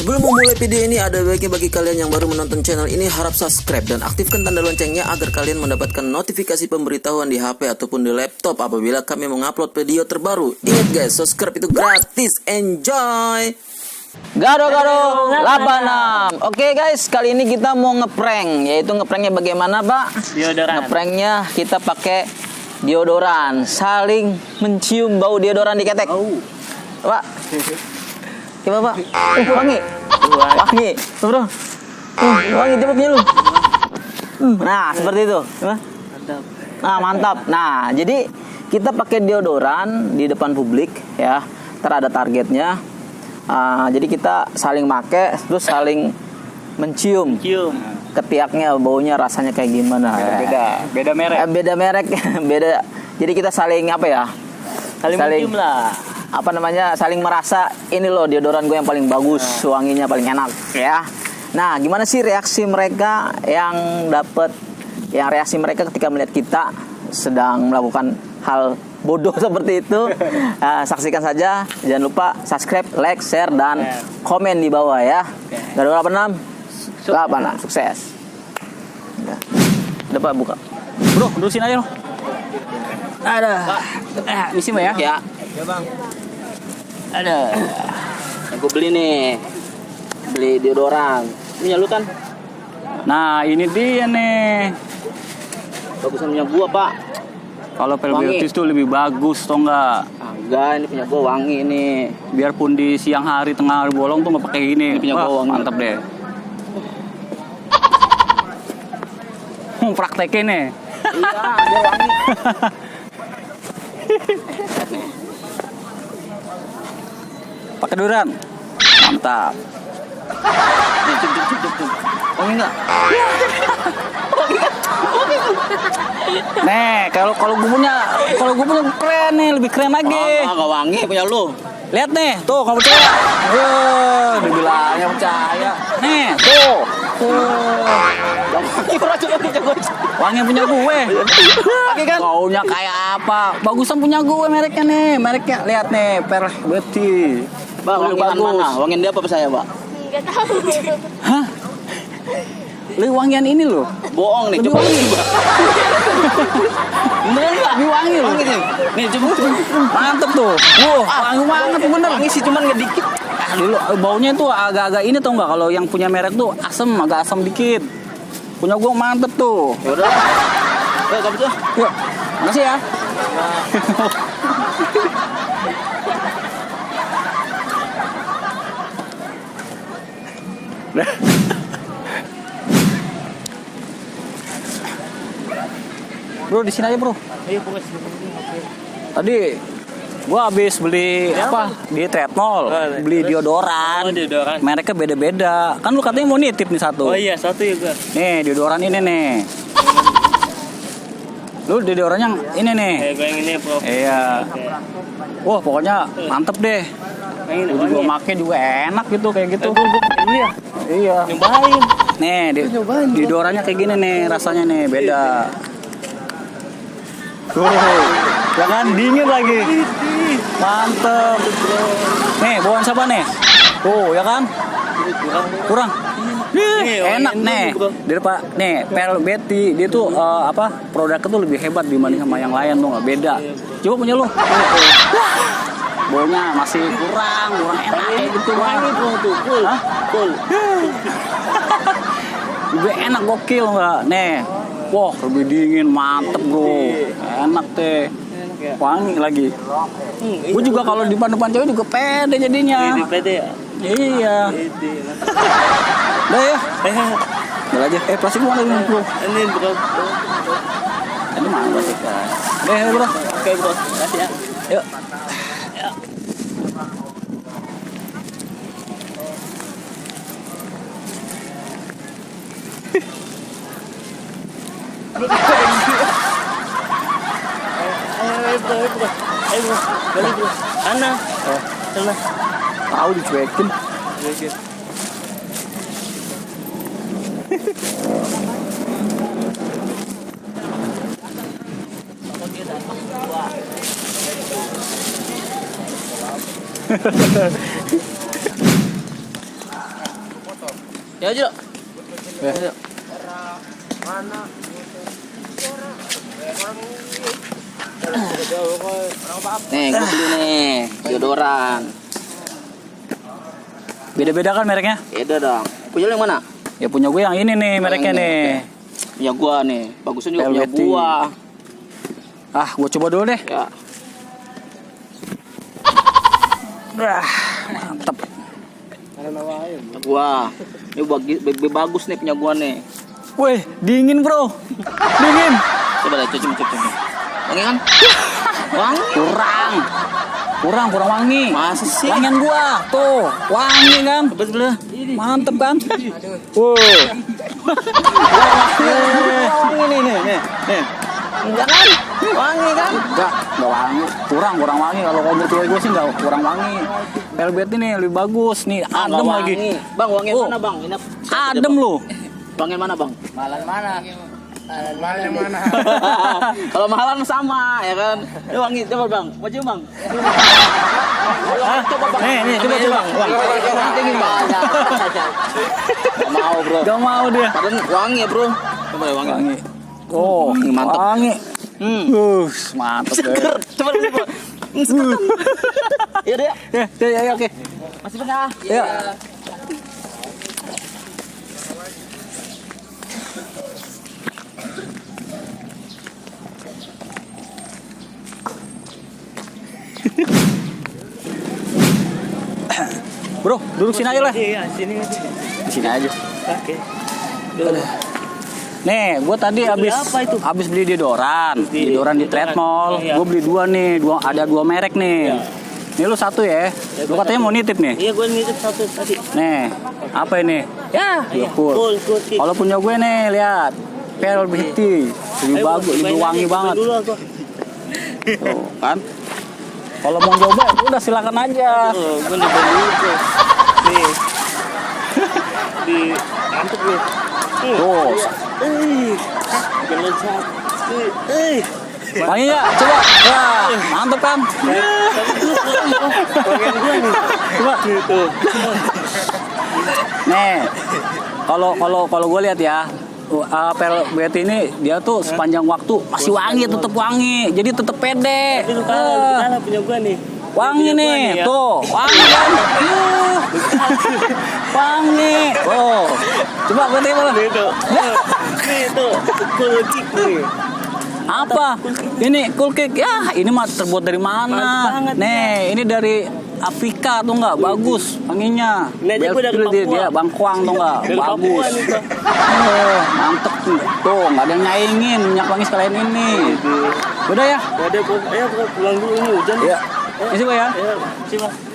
Sebelum memulai video ini, ada baiknya bagi kalian yang baru menonton channel ini harap subscribe dan aktifkan tanda loncengnya agar kalian mendapatkan notifikasi pemberitahuan di HP ataupun di laptop apabila kami mengupload video terbaru. Ingat guys, subscribe itu gratis. Enjoy! Gado-gado 86. Oke guys, kali ini kita mau ngeprank. Yaitu ngepranknya bagaimana, Pak? Deodoran. Ngepranknya kita pakai deodoran. Saling mencium bau deodoran di ketek. Pak. Gimana, Pak? Wangi. Wangi. Bro. Wangi cepet lu. Nah, seperti itu. Mantap. Nah, mantap. Nah, jadi kita pakai deodoran di depan publik ya. Ntar ada targetnya. Jadi kita saling make, terus saling mencium. Ketiaknya, baunya rasanya kayak gimana? Beda merek. Beda merek, beda. Jadi kita saling apa ya? Saling mencium lah. Apa namanya? Saling merasa ini loh deodoran gue yang paling bagus, wanginya paling enak ya. Nah, gimana sih reaksi mereka reaksi mereka ketika melihat kita sedang melakukan hal bodoh seperti itu? Saksikan saja. Jangan lupa subscribe, like, share, dan komen di bawah ya. Gado 86 sukses. Udah Pak, buka. Bro, terusin aja lo. Ada. Misi Mbak ya? Ya. Ya Bang. Ada. Yang gue beli nih. Beli deodoran. Punya lu kan? Nah, ini dia nih. Bagusan punya gua, Pak. Kalau Velvetis tuh lebih bagus tau nggak? Enggak, ini punya gua wangi ini. Biarpun di siang hari, tengah hari bolong tuh nggak pakai gini. Ini punya gua wangi. Mantap deh. Praktekin nih. Iya, dia wangi. Pakai deodoran. Mantap. Nih, cuk. Wangi enggak? Nih, kalau gue punya keren nih, lebih keren lagi. Enggak wangi punya lu. Lihat nih, tuh kamu percaya? Dibilangnya percaya. Nih, tuh. Wangi punya gue. Pakai kan? Baunya kayak apa? Bagusan punya gue mereknya nih. Mereknya lihat nih, Velvetis. Bang, wangian mana? Wangian dia apa saya, Pak? Enggak tahu. Hah? Lebih wangian ini loh. Bohong nih, Lebih coba. wangi. Beneran enggak? Lebih wangi loh. Wangi nih. Nih, coba. Mantep tuh. Wangi banget tuh bener. Wangi sih cuman ngedikit. Dulu baunya tuh agak-agak ini tau nggak, kalau yang punya merek tuh agak asam dikit. Punya gua mantep tuh. Ya udah. Kamu tuh. Yuk, makasih ya. Bro, di sini aja bro. Ayo fokus. Tadi gua habis beli apa di Trade Mall, beli deodoran. Deodoran. Mereknya beda-beda. Kan lu katanya mau nitip nih satu. Oh iya, satu ya gua. Nih, deodoran ini nih. Lu deodoran yang ini nih. Gue yang ini, Bro. Iya. Wah, pokoknya mantep deh. Yang ini Gua juga make juga enak gitu kayak gitu. Gue beli ya. Iya. Nyobain. Nih, deodorannya kayak gini nih, rasanya nih beda. Tuh, ya kan dingin lagi. Mantep. Nih, bawaan siapa nih? Tuh, ya kan? Kurang. Enak nih. Nih, Velvetis dia tuh produknya tuh lebih hebat dibanding sama yang lain tuh, nggak beda. Coba punya lu. Baunya masih kurang enak kayak gitu Wangi bro tuh, cool. Juga enak gokil nggak? Nih, wah lebih dingin, mantep bro, enak teh, wangi lagi. Gue juga kalau di depan cewek juga pede jadinya. Pede ya? Iya. Udah ya. Udah aja. Plastik mana nih bro? Ini bro. Ini mana plastiknya? Bro. Oke bro, kasih ya. Yuk. Ayo bro, balik bro. Sana. Sana. Tahu dicuekin. Ya aja. Ya. Nih, gue beli nih deodoran. Beda-beda kan mereknya? Beda dong. Punya lu yang mana? Ya punya gue yang ini nih mereknya Yang ini, nih. Punya gua nih. Bagusnya juga punya Velvety. gua. Ah, gue coba dulu deh. Ya. Mantep. Punya gua. Ini bagus nih punya gua nih. Wih, dingin bro. Dingin. Coba deh, coba. Wangi kan? Wangi. Kurang wangi. Masa sih? Wangian gua tuh, wangi kan? Betul. Mantep kan? Wow. Wangi nih. Enggak kan? Wangi kan? Enggak wangi. Kurang wangi. Kalau menurut gue sih enggak kurang wangi. Velvet ini lebih bagus nih, adem Nggak lagi. wangi. Bang, wangi Oh. mana, Bang? Ini Adem lu. Wangi mana, Bang? Malan mana? Malan mana? Kalau mahalan sama, ya kan? Ini wangi, coba Bang. Mau coba Bang? Coba Bang. Nih, coba. Bang. Dingin Bang. Gak mau bro. Gak mau dia. Padahal wangi ya bro. Coba deh wangi. Wangi. Oh, Wangi, mantep. Wangi. Hmm. Mantep deh. Seger. Coba dulu bro. Seger. Iya deh. Ya, oke. Masih pernah? Ya. Bro, duduk sini aja lah. Iya, sini aja. Di sini aja. Oke. Nih, gue tadi habis beli deodoran di Trade Mall. Iya. Gue beli dua nih, ada dua merek nih. Ini lu satu ya? Lu katanya mau nitip nih? Iya, gue nitip satu tadi. Nih, apa ini? Ya, cool. Cool. Kalau punya gue nih, lihat. Velvety, lebih bagus, lebih wangi banget. Dulu aku. Tuh, kan? Kalau mau coba, udah silakan aja. Oh, gue nyoba dulu tuh. Nih. Di mantep gue. Tuh, Jalan satu. wangi ya? Coba. Wah, mantep kan? Wangian gue nih. Coba. Gitu. Nih, kalau gue lihat ya, Velvety ini dia tuh sepanjang waktu masih wangi, tetap wangi, jadi tetap pede. Tapi lu kalah punya gue nih. Wangi Punya gua nih, ya. tuh, wangi kan? Wangi. Oh, coba gue tanya Nih tuh. Nih tuh. Cool kick nih. apa? Ini cool cake ya, ini mah terbuat dari mana? Mantap banget, Nih, ini dari Afrika tuh nggak bagus wanginya. Ini aja gua dari Velvety Papua. dia Bangkuang tuh nggak Dari bagus. Papua nih, Bang. Mantep tuh, nggak ada yang nyaingin minyak wangi sekalian ini. Udah ya? Udah, ayo pulang dulu ini hujan. Ya. Isi ya. Ayo, sih Mas.